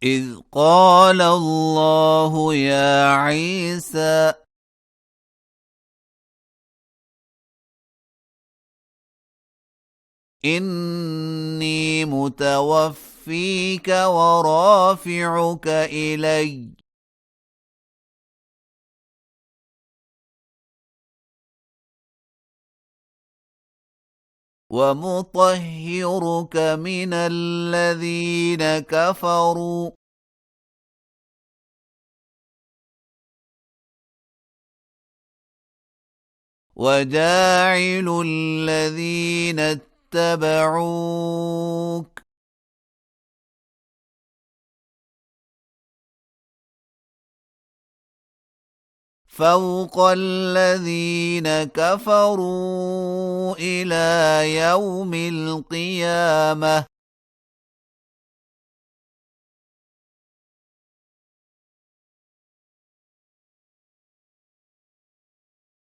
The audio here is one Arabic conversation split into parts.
إذ قال الله يا عيسى إني متوفيك ورافعك إلي ومطهرك من الذين كفروا وجاعل الذين اتبعوك فوق الذين كفروا إلى يوم القيامة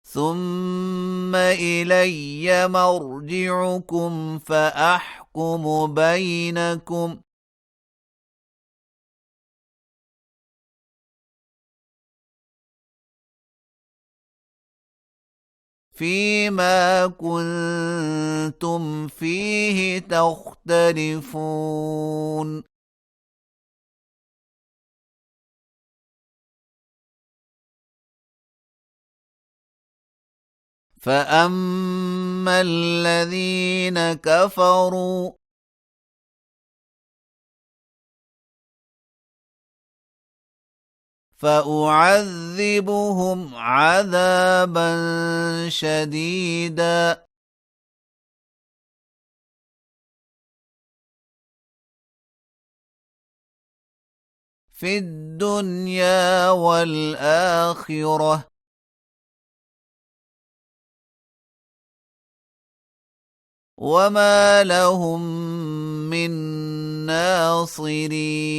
ثم إلي مرجعكم فأحكم بينكم فيما كنتم فيه تختلفون فأما الذين كفروا فأعذبهم عذابا شديدا في الدنيا والآخرة وما لهم من ناصرين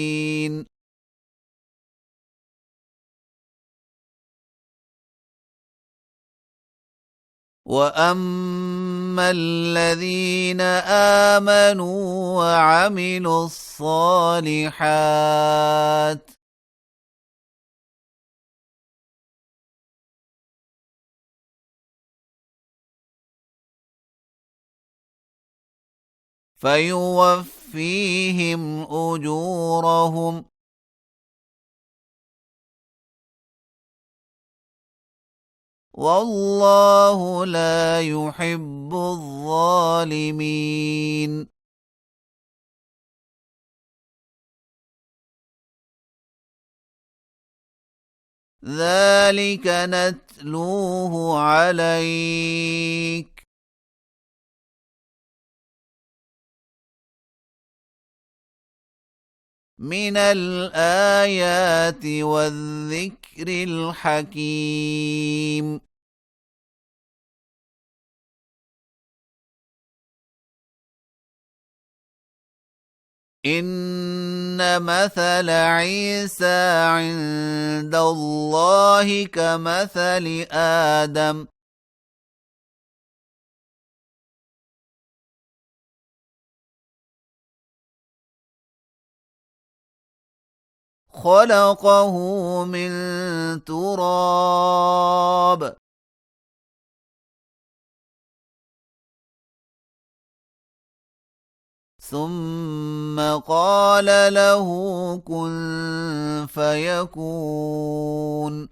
وأما الذين آمنوا وعملوا الصالحات فيوفيهم أجورهم والله لا يحب الظالمين ذلك نتلوه عليك من الآيات والذكر الحكيم إن مثل عيسى عند الله كمثل آدم خلقه من تراب ثم قال له كن فيكون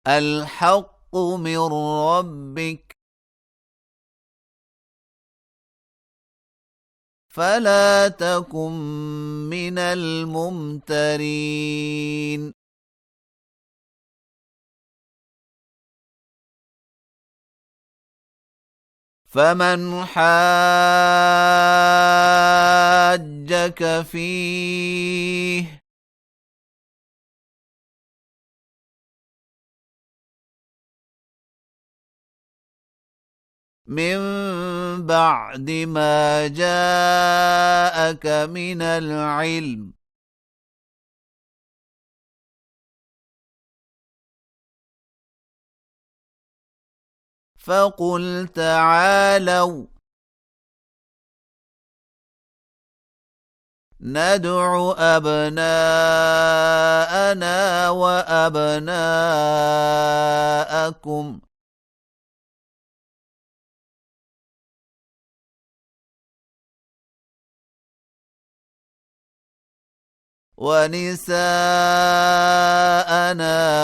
الحق من ربك فلا تكن من الممترين فمن حاجك فيه من بعد ما جاءك من العلم فقل تعالوا ندع أبناءنا وأبناءكم ونساءنا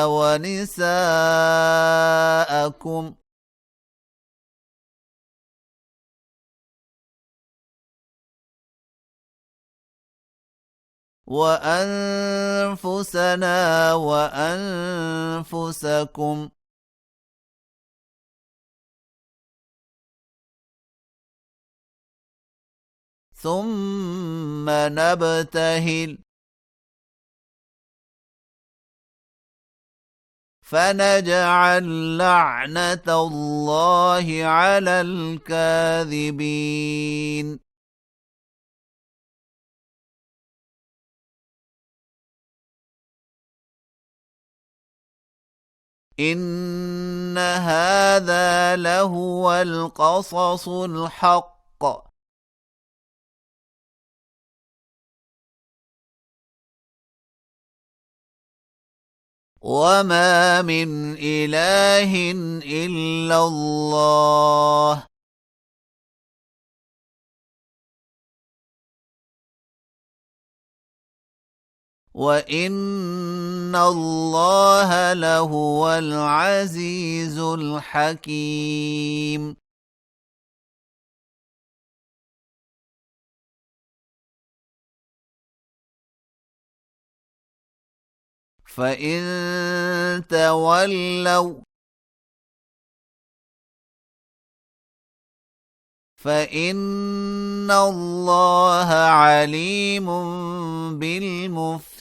ونساءكم وأنفسنا وأنفسكم ثم نبتهل فنجعل لعنة الله على الكاذبين إن هذا لهو القصص الحق وما من إله إلا الله وإن الله لهو العزيز الحكيم فإن تولوا فإن الله عليم بالمفسدين